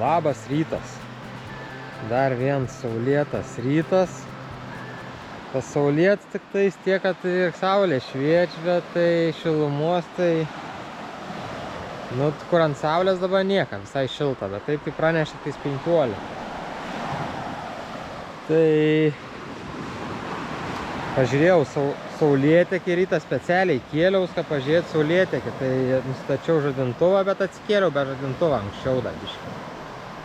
Labas rytas. Dar vienas saulėtas rytas. Tas saulėtas tik tais tiek, kad ir saulė šviečia, tai šilumos, tai... Nu, kur ant saulės dabar nieka, visai šilta, bet taip kaip pranešė, tais 15. Tai... Pažiūrėjau saulėtekį rytą specialiai kėliaus, kad pažiūrėti saulėtekį, tai nustačiau žadintuvą, bet atsikėliau be žadintuvą anksčiau dar biškį.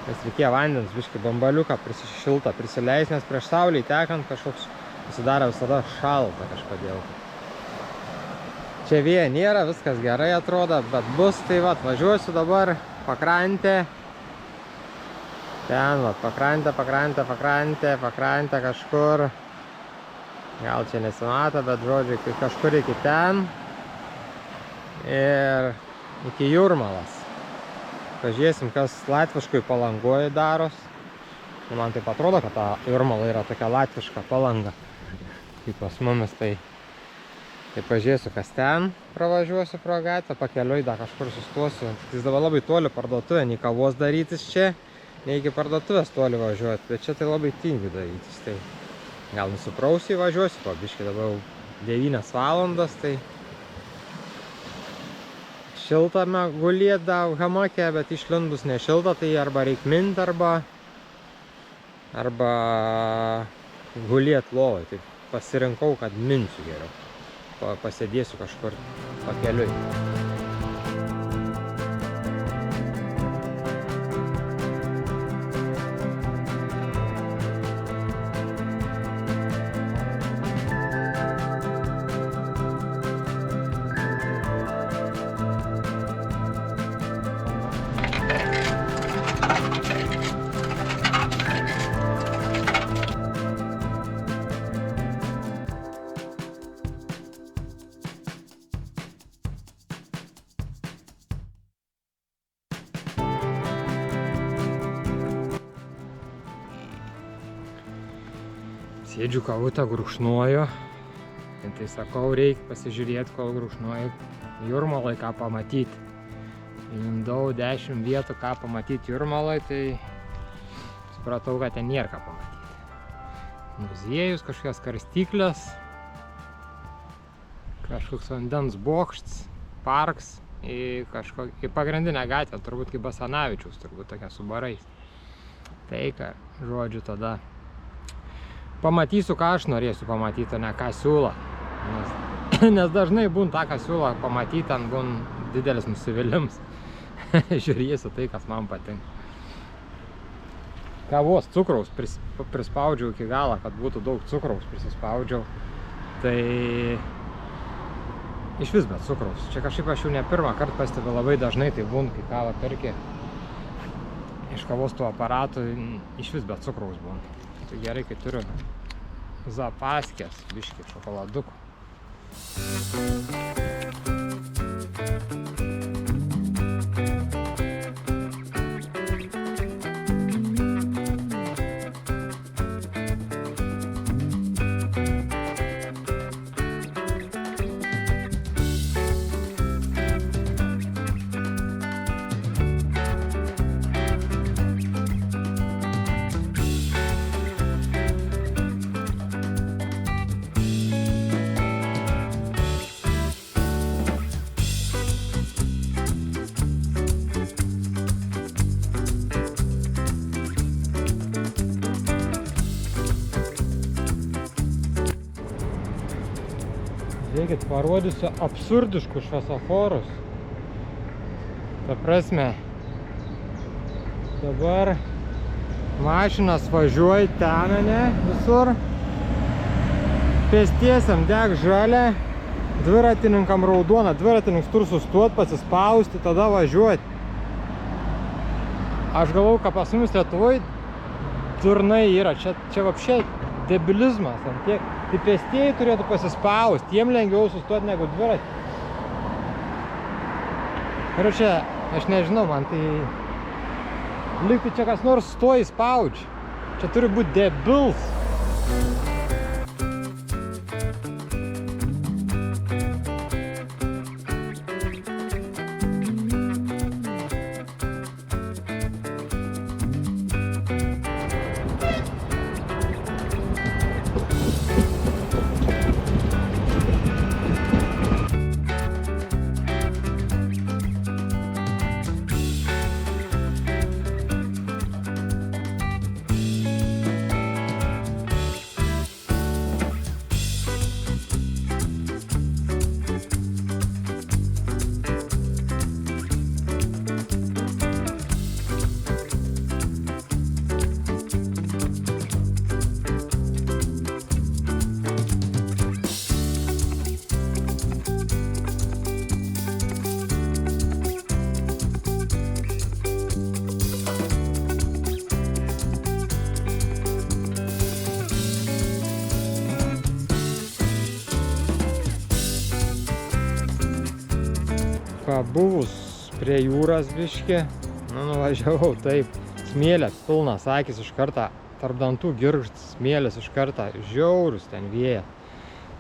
Nes reikėjo vandens biškį bambaliuką šiltą prisileis, nes prieš saulį tekant kažkoks pasidaro visada šalta kažkodėl. Čia vėjo nėra, viskas gerai atrodo, bet bus, tai vat, važiuosiu dabar pakrantę. Ten vat, pakrantę kažkur. Gal čia nesimato, bet žodžiu, kažkur iki ten. Ir iki Jūrmalos. Pažiūrėsim, kas latviškui Palangoje daros. Man taip atrodo, kad ta Jūrmala yra tokia latviška Palanga. Kaip pas mumis, tai pažiūrėsiu, kas ten. Pravažiuosiu pro gatvę, pakeliui dar kažkur sustosiu. Jis dabar labai toli parduotuvė, nei kavos darytis čia, nei iki parduotuvės toli važiuoti. Bet čia tai labai tingi darytis. Tai gal nusiprausiai važiuosiu, po biškį dabar jau 9 valandas, tai šiltame gulėt hamake, bet išlindus nešilta, tai arba reik mint, arba gulėt lovai. Tai pasirinkau, kad minsiu geriau. Pasėdėsiu kažkur pakeliui. Sėdžiu kavutę, gurkšnuoju. Tai sakau, reikia pasižiūrėti, kol gurkšnuoju Jūrmalai, ką pamatyti. Lindau 10 vietų, ką pamatyti Jūrmalai, tai supratau, kad ten nėra ką pamatyti. Muziejus, kažkokios karstyklės, kažkoks vandens bokštas, parks, į pagrindinę gatvę, turbūt kaip Basanavičiaus, turbūt tokia su barais. Tai ką, žodžiu, tada pamatysiu, ką aš norėsiu pamatyti, o ne ką siūlo. Nes dažnai būn tą, ką siūlo pamatyti, ten būn didelis nusivylims. Žiūrėsiu tai, kas man patinka. Kavos cukraus prispaudžiau iki galo, kad būtų daug cukraus prisispaudžiau. Tai iš vis be cukraus. Čia kažkaip aš jau ne pirmą kartą pastebiu, labai dažnai tai būn, kai kavą perki iš kavos tų aparatų, iš vis be cukraus būn. Tai gerai, kai turiu zapaskės, biškį šokoladukų. Žiūrėkit, parodysiu absurdiškus šviesoforus. Ta prasme, dabar mašinas važiuoja ten, ne, visur. Pėstiesiam deg žalia, dviratininkam raudona, dviratininkas turi sustoti, pasispausti, tada važiuoti. Aš galvau, kad pas mumis Lietuvoj durnai yra, čia vapšiai debilizmas. Tai pėstieji turėtų pasispausti, jiem lengviau sustoti negu dviratį. Ir čia, aš nežinau, man tai... Liktai čia kas nors stoji spaudžia. Čia turi būti debils. Pabuvus prie jūros biški, nuvažiavau taip, smėlės pilnas akis iš karto, tarp dantų girgžt smėlės iš karto, žiaurus ten vėjas.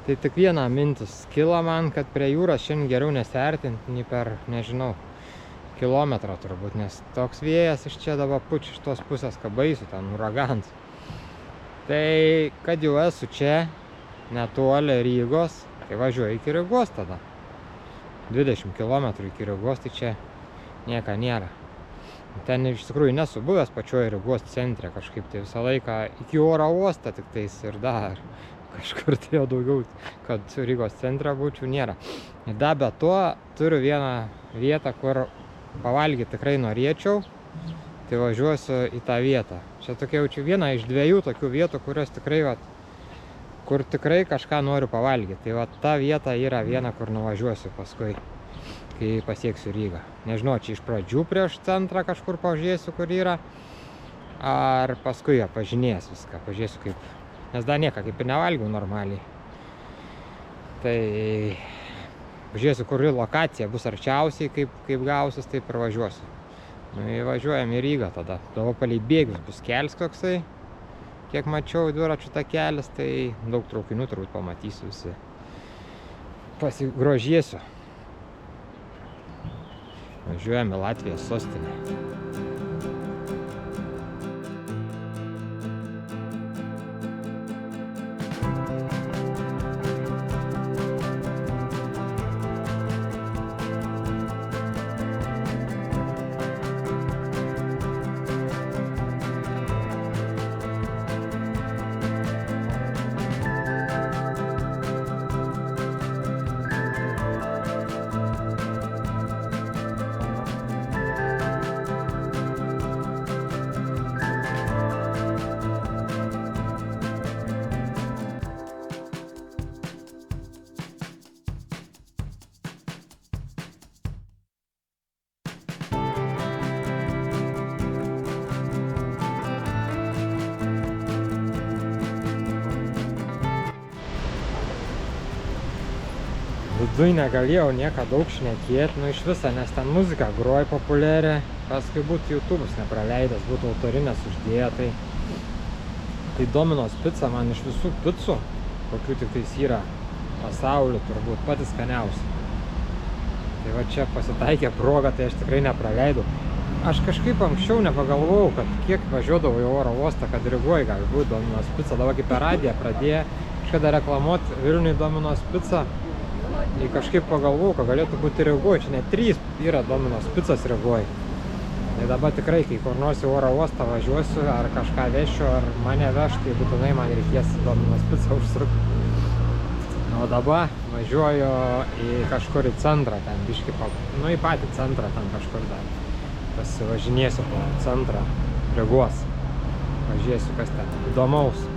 Tai tik viena mintis kilo man, kad prie jūros šiandien geriau nesiartinti, nei per, nežinau, kilometrą turbūt, nes toks vėjas iš čia dabar pučia iš tos pusės, ką baisu, ten uraganas. Tai, kad jau esu čia, netoli Rygos, tai važiuoju iki Rygos tada. 20 km iki Rygos, tai čia nieko nėra. Ten iš tikrųjų nesu buvęs pačioje Rygos centre kažkaip, tai visą laiką iki oro uostą tik tais ir dar kažkur tai jau daugiau, kad Rygos centre būčiau, nėra. Ir dar be to turiu vieną vietą, kur pavalgyti tikrai norėčiau, tai važiuosiu į tą vietą. Čia tokia jau viena iš dviejų tokių vietų, kurios tikrai, kur tikrai kažką noriu pavalgyti. Tai ta vieta yra viena, kur nuvažiuosiu paskui, kai pasieksiu Rygą. Nežinau, čia iš pradžių prieš centrą kažkur pažiūrėsiu, kur yra, ar paskui pažinės viską, pažiūrėsiu kaip, nes dar nieko kaip ir nevalgiau normaliai. Tai pažiūrėsiu, kuri lokacija bus arčiausiai, kaip gausis, taip ir važiuosiu. Važiuojam į Rygą tada. Dabar palei bėgius bus kelias koksai. Kiek mačiau dviračių takelis, tai daug traukinių turbūt pamatysiu visi. Pasigrožėsiu. Važiuojam į Latvijos sostinę. Viduj negalėjau nieko daug šnekėti, iš viso, nes ten muzika groja populiari, paskui būtų YouTube'us nepraleidęs, būtų autorinės uždėję, tai Domino's pica man iš visų picų, kokių tik tais yra pasauliu, turbūt pati skaniausia. Tai va čia pasitaikė proga, tai aš tikrai nepraleidau. Aš kažkaip anksčiau nepagalvojau, kad kiek važiuodavau į oro uostą, kad Rygoj gali būti Domino's pica, dabar kaip per radiją pradėjo kažkada reklamuoti Vilniui Domino's pica. Ir kažkaip pagalvojau, kad galėtų būti Rygoj, čia net 3 yra Domino's picas Rygoj. Tai dabar tikrai, kai kur nors į oro uostą važiuosiu, ar kažką vešiu, ar mane veš, tai būtinai man reikės Domino's picą užsukti. O dabar važiuoju į kažkur į centrą, ten biškį, į patį centrą ten kažkur dar. Pasivažinėsiu po centrą Rygos. Važiuosiu, kas ten įdomaus.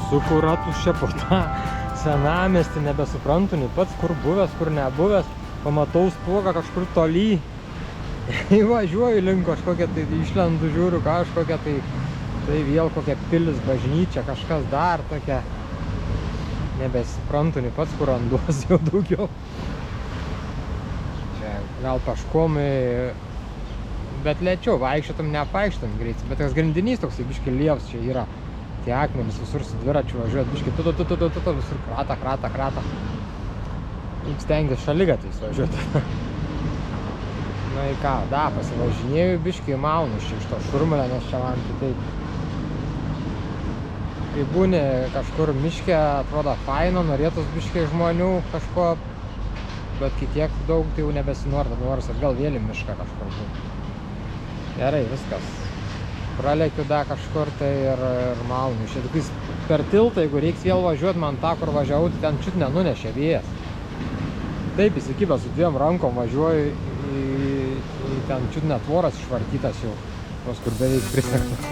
Suku ratus čia po tą senamiestį, nebesuprantu, nei pats kur buvęs, kur nebuvęs, pamatau stogą kažkur toli, įvažiuoju link kažkokią, tai išlendu, žiūriu kažkokią, tai vėl kokia pilis, bažnyčia, kažkas dar tokia, nebesuprantu, nei pats kur randuos jau daugiau. Čia gal paškom, bet lėčiau, vaikščiotum, nepaikštam greitai, bet tas grindinys toks biškį lievs čia yra. Tie akmenys visur su dviračiu važiuot, biškį visur krata. stengiuosi šaligatviais važiuoti. Na į ką, da, pasivažinėjau biškį maunu iš to šurmulio, nes čia man taip. Kai būni kažkur miške, atrodo faino, norėtus biškį žmonių kažko, bet kai tiek daug, tai jau nebesinorda, nors atgal vėl į mišką kažkur būti. Gerai, viskas. Pralekiu da kažkur tai ir maunu. Šiandien per tiltą, jeigu reiks vėl važiuoti, man tą, kur važiavau, tai ten čiut nenunešė vėjas. Taip, įsikibęs su dviem rankom važiuoju į ten čiut net tvoras išvartytas jau, tos kur beveik prisegtas.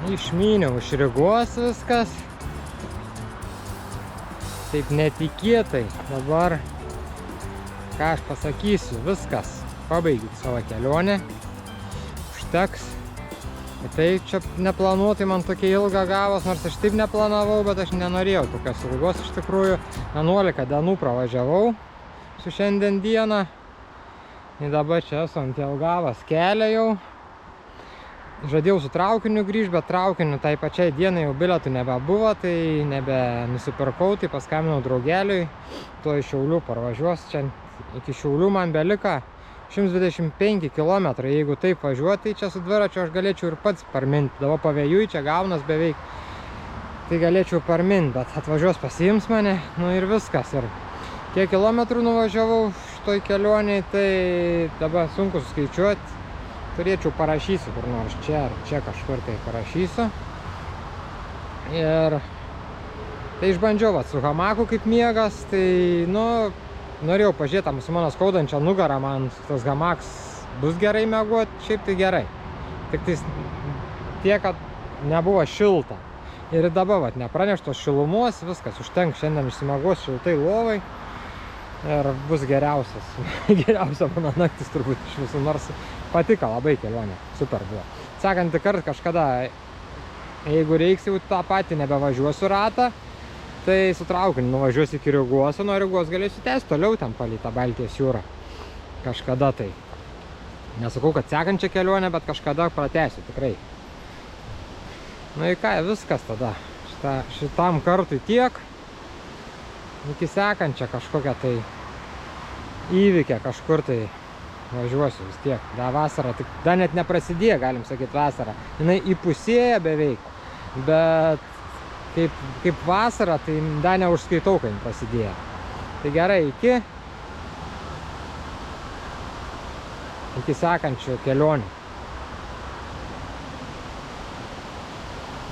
Išmyniau iš Rygos viskas. Taip netikėtai. Dabar, ką aš pasakysiu, viskas. Pabaigiu savo kelionę. Užteks. Tai čia neplanuotai man tokia ilga gavos, nors aš taip neplanavau, bet aš nenorėjau tokios ilgos iš tikrųjų. 11 dienų pravažiavau su šiandien dieną. Ir dabar čia esu ant Jelgavos kelio jau. Žadėjau su traukiniu grįžti, bet traukiniu tai pačiai dienai jau bilietų nebebuvo, tai nebenusipirkau, tai paskambinau draugeliui, to iš Šiaulių parvažiuos. Čia iki Šiaulių man belika 125 km, jeigu taip važiuoti, tai čia su dviračiu aš galėčiau ir pats parminti. Dabar pavėjui, čia gaunas beveik, tai galėčiau parminti, bet atvažiuos pasiims mane, nu ir viskas. Ir kiek kilometrų nuvažiavau šitoj kelionėj, tai dabar sunku suskaičiuoti. Turėčiau parašysiu kur nors čia ar čia kažkur tai parašysiu. Ir tai išbandžiau su hamaku kaip miegas, tai norėjau pažiūrėti su mano skaudančią nugarą, man tas hamaks bus gerai miegoti, šiaip tai gerai. Tik tai tiek, kad nebuvo šilta. Ir dabar nepraneštos šilumos, viskas užtenka, šiandien išsimiegos šiltai lovai. Ir bus geriausia mano naktis turbūt iš visų, nors patiko labai kelionė, super buvo. Sekantį kartą kažkada, jeigu reiks jau tą patį nebevažiuosiu ratą, tai su traukiniu nuvažiuosiu iki Rygos, nuo Rygos galėsiu tęsti toliau ten palei tą Baltijos jūrą. Kažkada tai. Nesakau, kad sekančią kelionę, bet kažkada pratęsiu tikrai. Na į ką, viskas tada. Šitam kartui tiek. Iki sekančią kažkokią tai įvykę kažkur tai važiuosiu vis tiek. Da vasara, da net neprasidėjo, galim sakyti, vasara. Jinai įpusėja beveik, bet kaip vasara, tai da neužskaitau, kai prasidėjo. Tai gerai, iki sekančių kelionių.